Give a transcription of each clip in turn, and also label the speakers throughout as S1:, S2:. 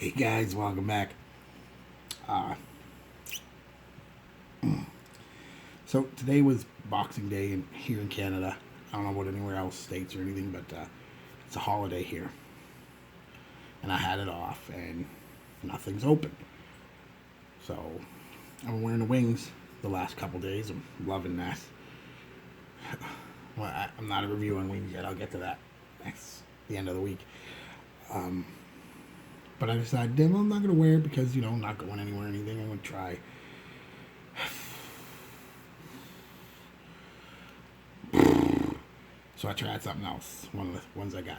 S1: Hey guys, welcome back. Uh, so today was Boxing Day here in Canada. I don't know about anywhere else, states or anything, but it's a holiday here, and I had it off, and nothing's open. So I've been wearing the wings the last couple days. I'm loving that. Well, I'm not a review on wings yet. I'll get to that next the end of the week. But I decided, I'm not going to wear it because, I'm not going anywhere or anything. I'm going to try. So I tried something else. One of the ones I got.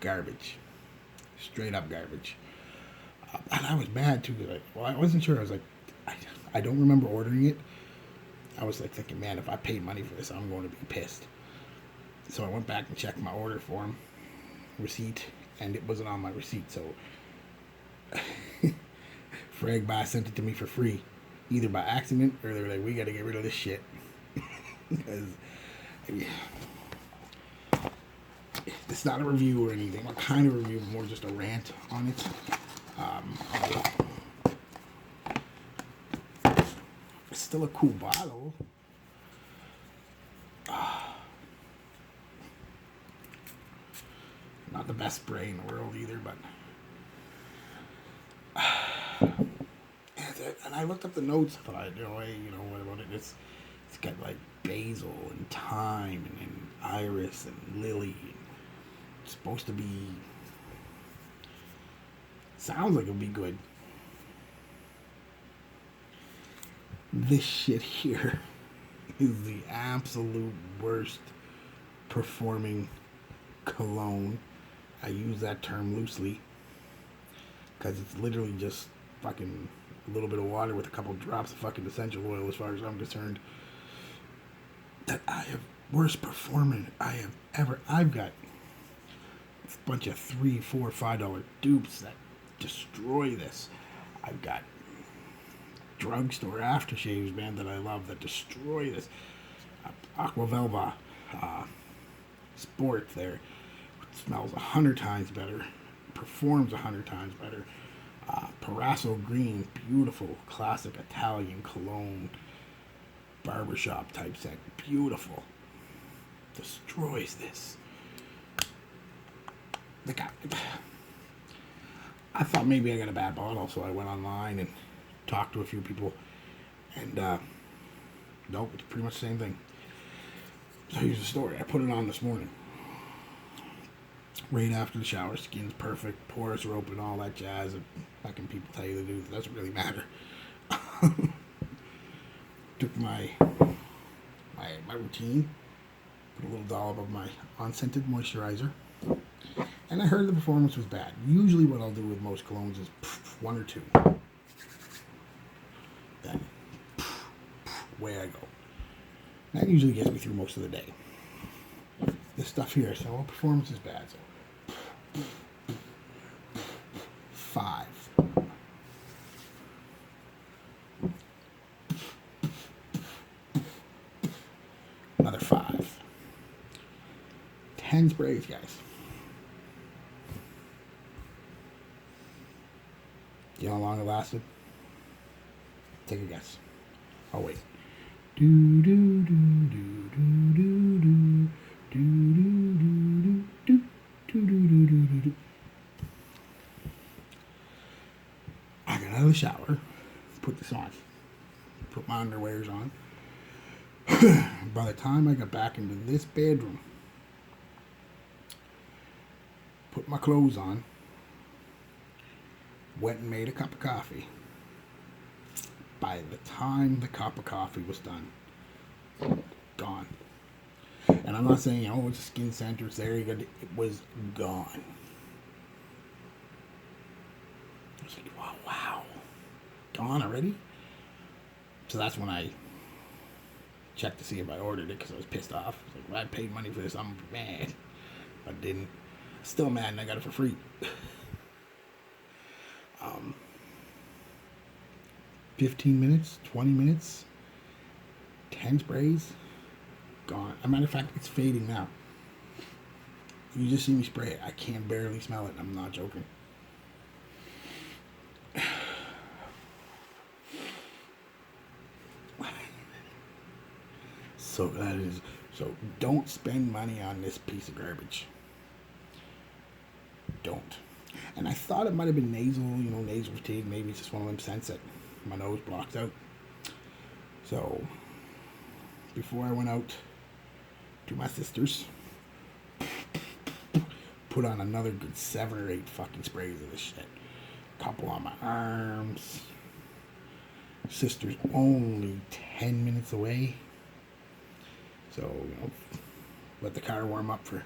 S1: Garbage. Straight up garbage. And I was mad too. I wasn't sure. I was like, I don't remember ordering it. I was like thinking, man, if I paid money for this, I'm going to be pissed. So I went back and checked my order form, receipt, and it wasn't on my receipt. So Frag sent it to me for free, either by accident or they were like, we got to get rid of this shit. Because it's not a review or anything. What kind of review? More just a rant on it. It's still a cool bottle. Not the best spray in the world either, but and I looked up the notes. I thought, what about it? It's got like basil and thyme and iris and lily. It's supposed to be. Sounds like it'll be good. This shit here is the absolute worst performing cologne. I use that term loosely because it's literally just fucking a little bit of water with a couple drops of fucking essential oil, as far as I'm concerned. That I have worst performing I have ever. I've got a bunch of $3, $4, $5 dupes that destroy this. I've got drugstore aftershaves, man, that I love that destroy this. Aqua Velva Sport there. Smells 100 times better, performs 100 times better. Parasso Green, beautiful, classic Italian cologne, barbershop type scent, beautiful. Destroys this. I thought maybe I got a bad bottle, so I went online and talked to a few people, and nope, it's pretty much the same thing. So here's the story. I put it on this morning. Right after the shower, skin's perfect, pores are open, all that jazz. And fucking people tell you to do, it doesn't really matter. Took my routine, put a little dollop of my unscented moisturizer, and I heard the performance was bad. Usually, what I'll do with most colognes is one or two. Then away I go. That usually gets me through most of the day. This stuff here, so performance is bad. So 5. Another 5. 10 sprays, guys. You know how long it lasted? Take a guess. Oh wait. Do do do do do do do do do do do do do do. I got out of the shower, put this on, put my underwears on. By the time I got back into this bedroom, put my clothes on, went and made a cup of coffee. By the time the cup of coffee was done, gone. And I'm not saying, it's a skin center, it's there, it was gone. I was like, wow, gone already? So that's when I checked to see if I ordered it, because I was pissed off. I was like, well, I paid money for this, I'm mad. I didn't. Still mad, and I got it for free. 15 minutes, 20 minutes, 10 sprays, gone. As a matter of fact, it's fading now. You just see me spray it. I can barely smell it. I'm not joking. So that is so. Don't spend money on this piece of garbage. Don't. And I thought it might have been nasal, nasal fatigue. Maybe it's just one of them scents that my nose blocks out. So before I went out to my sister's, put on another good 7 or 8 fucking sprays of this shit. Couple on my arms. Sister's only 10 minutes away. So, let the car warm up for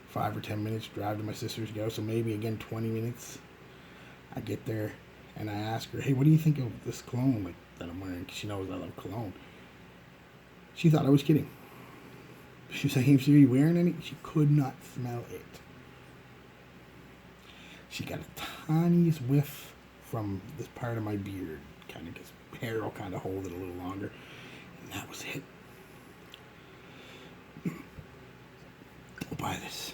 S1: 5 or 10 minutes, drive to my sister's house. So maybe again 20 minutes. I get there and I ask her, hey, what do you think of this cologne that I'm wearing? 'Cause she knows I love cologne. She thought I was kidding. She was saying, are you wearing any? She could not smell it. She got the tiniest whiff from this part of my beard. Kind of, because hair will kind of hold it a little longer. And that was it. Don't buy this.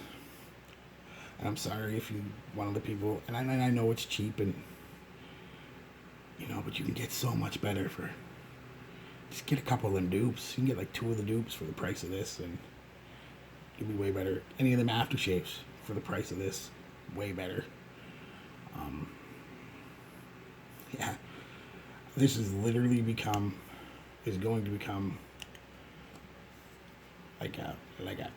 S1: And I'm sorry if you, one of the people, and I know it's cheap and, but you can get so much better for, just get a couple of them dupes. You can get like 2 of the dupes for the price of this and it'll be way better. Any of them aftershaves for the price of this, way better. Yeah, this is literally is going to become like a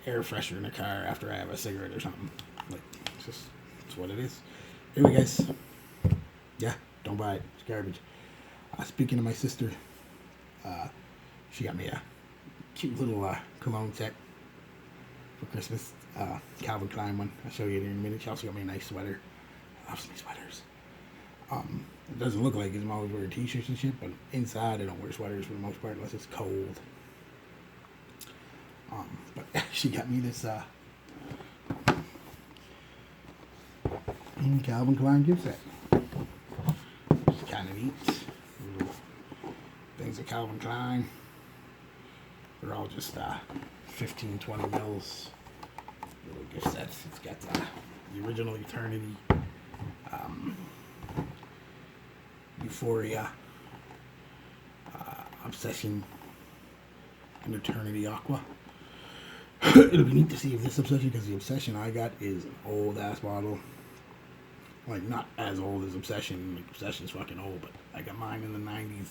S1: air freshener in a car after I have a cigarette or something. Like, it's what it is. Anyway, guys, yeah, don't buy it. It's garbage. Speaking of my sister, she got me a cute little cologne set for Christmas. Calvin Klein one. I'll show you it in a minute. She also got me a nice sweater. I love my sweaters. It doesn't look like it. I'm always wearing t-shirts and shit, but inside I don't wear sweaters for the most part unless it's cold. But she got me this Calvin Klein gift set. It's kind of neat. Little things of Calvin Klein. They're all just 15, 20 mils. Little gift sets. It's got the original Eternity, Euphoria, Obsession, and Eternity Aqua. It'll be neat to see if this Obsession, because the Obsession I got is an old ass bottle. Like, not as old as Obsession. Like, Obsession's fucking old, but I got mine in the 90s.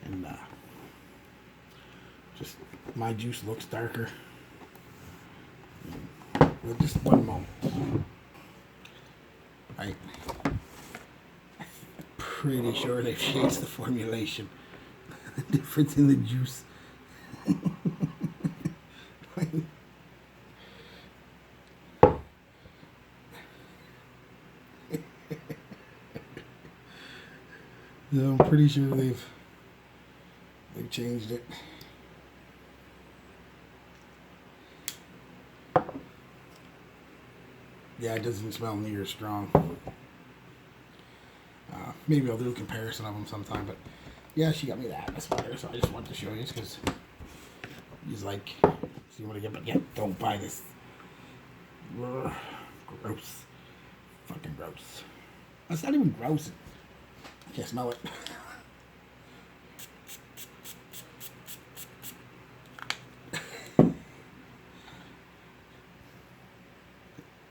S1: And just my juice looks darker. Well, just one moment. I'm pretty sure they've changed the formulation. The difference in the juice. So I'm pretty sure they've changed it. Yeah, it doesn't smell near as strong. Maybe I'll do a comparison of them sometime, but yeah, she got me that. That's better, so I just wanted to show you because he's like, see what I get, but yeah, don't buy this. Ugh, gross. Fucking gross. That's not even gross. I can't smell it.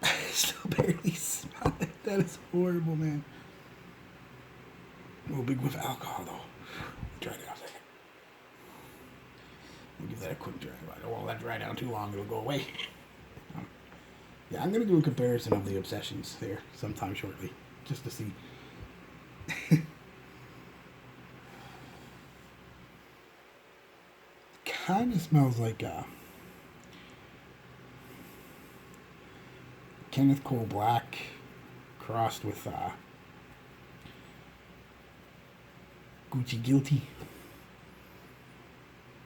S1: I still barely smell it. That is horrible, man. A big whiff of alcohol, though. Try it out a second. We'll give that a quick dry. I don't want to let it dry down too long. It'll go away. Yeah, I'm going to do a comparison of the Obsessions here sometime shortly. Just to see. Kind of smells like Kenneth Cole Black crossed with Gucci Guilty.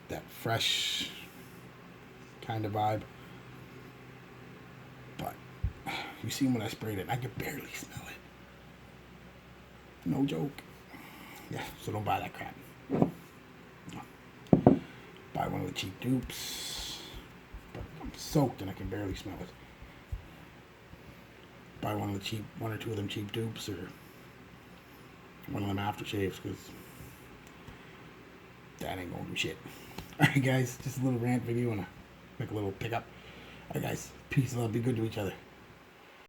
S1: That fresh kind of vibe. But you see when I sprayed it, I could barely smell it. No joke. Yeah, so don't buy that crap. No. Buy one of the cheap dupes. But I'm soaked and I can barely smell it. buy one or two of them cheap dupes, or one of them aftershaves, because that ain't gonna do shit. Alright guys, just a little rant video and a quick little pickup. Alright guys, peace and love, be good to each other.